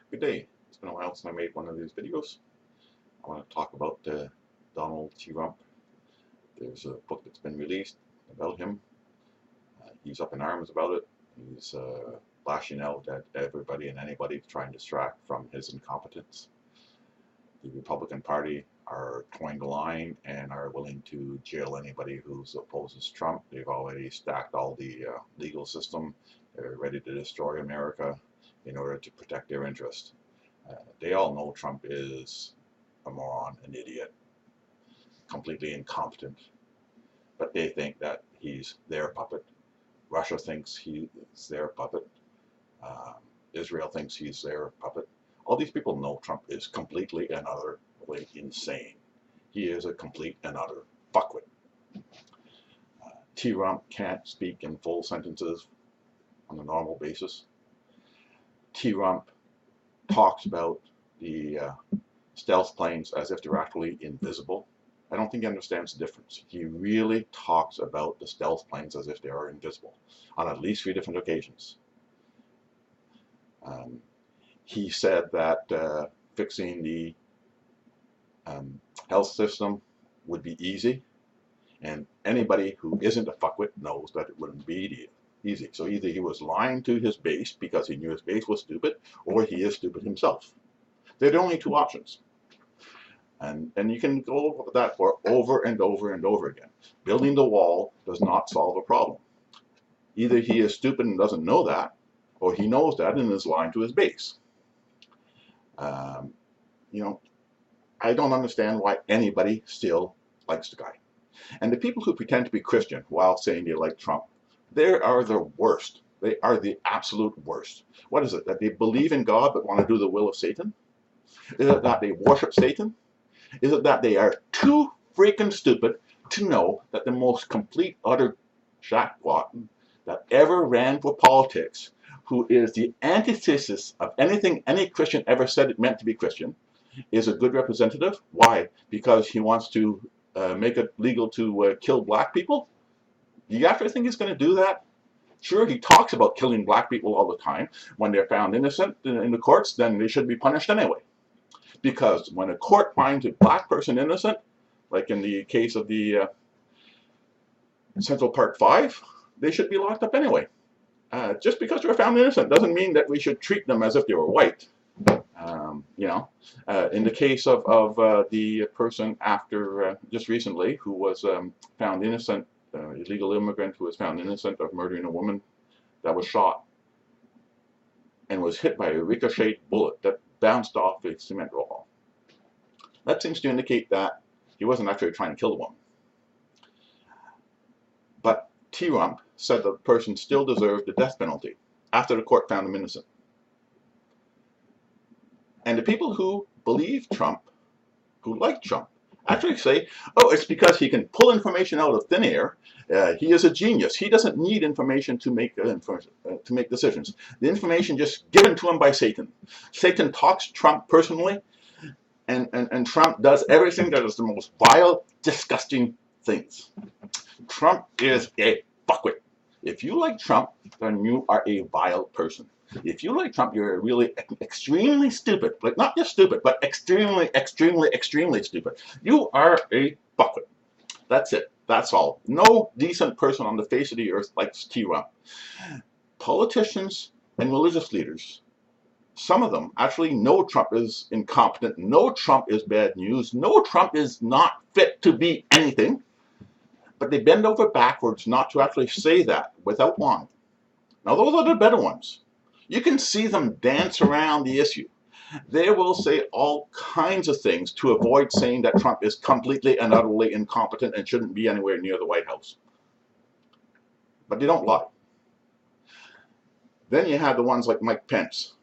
Good day. It's been a while since I made one of these videos. I want to talk about Donald Trump. There's a book that's been released about him. He's up in arms about it. He's lashing out at everybody and anybody to try and distract from his incompetence. The Republican Party are towing the line and are willing to jail anybody who opposes Trump. They've already stacked all the legal system. They're ready to destroy America in order to protect their interest. They all know Trump is a moron, an idiot, completely incompetent, but they think that he's their puppet. Russia thinks he's their puppet. Israel thinks he's their puppet. All these people know Trump is completely and utterly insane. He is a complete and utter fuckwit. Trump can't speak in full sentences on a normal basis. Trump talks about the stealth planes as if they're actually invisible. I don't think he understands the difference. He really talks about the stealth planes as if they are invisible on at least 3 different occasions. He said that fixing the health system would be easy, and anybody who isn't a fuckwit knows that it wouldn't be easy. So either he was lying to his base because he knew his base was stupid, or he is stupid himself. They're the only 2 options. And you can go over that for over and over and over again. Building the wall does not solve a problem. Either he is stupid and doesn't know that, or he knows that and is lying to his base. You know, I don't understand why anybody still likes the guy. And the people who pretend to be Christian while saying they like Trump, they are the worst. They are the absolute worst. What is it? That they believe in God but want to do the will of Satan? Is it that they worship Satan? Is it that they are too freaking stupid to know that the most complete, utter jackpot that ever ran for politics, who is the antithesis of anything any Christian ever said it meant to be Christian, is a good representative? Why? Because he wants to make it legal to kill black people? Do you actually think he's going to do that? Sure, he talks about killing black people all the time. When they're found innocent in the courts, then they should be punished anyway. Because when a court finds a black person innocent, like in the case of the Central Park 5, they should be locked up anyway. Just because they were found innocent doesn't mean that we should treat them as if they were white. In the case of the person after just recently who was found innocent, illegal immigrant who was found innocent of murdering a woman that was shot and was hit by a ricocheted bullet that bounced off a cement wall. That seems to indicate that he wasn't actually trying to kill the woman. But Trump said the person still deserved the death penalty after the court found him innocent. And the people who believe Trump, who like Trump, actually say, oh, it's because he can pull information out of thin air. He is a genius. He doesn't need information to make decisions. The information just given to him by Satan. Satan talks to Trump personally, and Trump does everything that is the most vile, disgusting things. Trump is a fuckwit. If you like Trump, then you are a vile person. If you like Trump, you're really extremely stupid. Like, not just stupid, but extremely, extremely, extremely stupid. You are a fuckwit. That's it. That's all. No decent person on the face of the earth likes Trump. Politicians and religious leaders, some of them actually know Trump is incompetent, know Trump is bad news, know Trump is not fit to be anything, but they bend over backwards not to actually say that without lying. Now, those are the better ones. You can see them dance around the issue. They will say all kinds of things to avoid saying that Trump is completely and utterly incompetent and shouldn't be anywhere near the White House. But they don't lie. Then you have the ones like Mike Pence,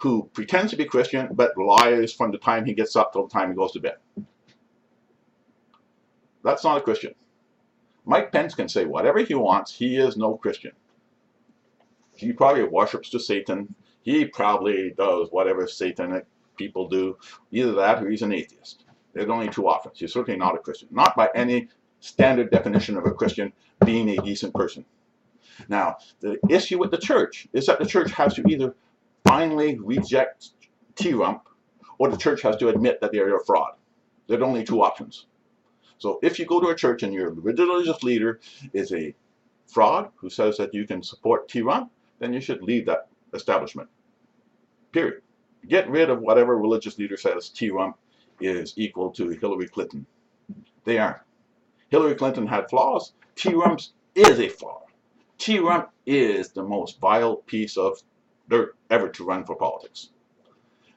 who pretends to be Christian but lies from the time he gets up till the time he goes to bed. That's not a Christian. Mike Pence can say whatever he wants. He is no Christian. He probably worships to Satan. He probably does whatever satanic people do. Either that or he's an atheist. There's only 2 options. He's certainly not a Christian. Not by any standard definition of a Christian being a decent person. Now, the issue with the church is that the church has to either finally reject T-Rump, or the church has to admit that they're a fraud. There are only two options. So if you go to a church and your religious leader is a fraud who says that you can support T-Rump, then you should leave that establishment. Period. Get rid of whatever religious leader says T-Rump is equal to Hillary Clinton. They aren't. Hillary Clinton had flaws. T-Rump is a flaw. T-Rump is the most vile piece of dirt ever to run for politics.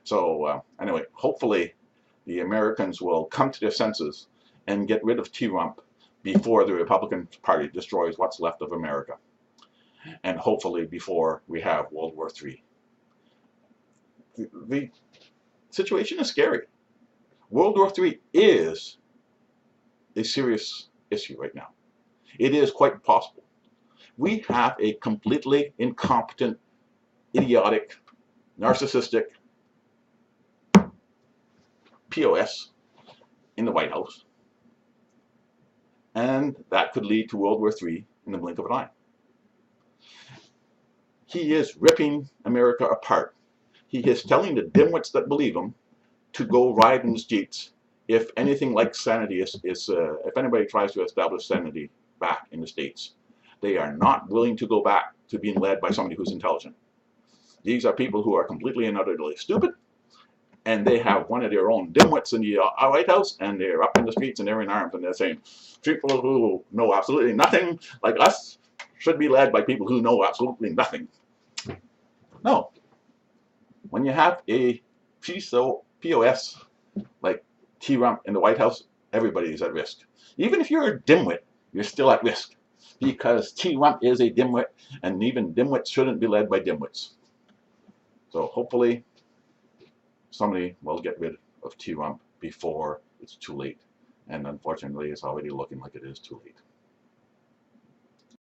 So anyway, hopefully the Americans will come to their senses and get rid of T-Rump before the Republican Party destroys what's left of America. And hopefully before we have World War III. The situation is scary. World War III is a serious issue right now. It is quite possible. We have a completely incompetent, idiotic, narcissistic POS in the White House. And that could lead to World War III in the blink of an eye. He is ripping America apart. He is telling the dimwits that believe him to go ride in the streets if anything like sanity if anybody tries to establish sanity back in the States. They are not willing to go back to being led by somebody who's intelligent. These are people who are completely and utterly stupid, and they have one of their own dimwits in the White House, and they're up in the streets and they're in arms, and they're saying people who know absolutely nothing like us should be led by people who know absolutely nothing. No. When you have a POS like T-Rump in the White House, everybody is at risk. Even if you're a dimwit, you're still at risk, because T-Rump is a dimwit, and even dimwits shouldn't be led by dimwits. So hopefully somebody will get rid of T-Rump before it's too late. And unfortunately, it's already looking like it is too late.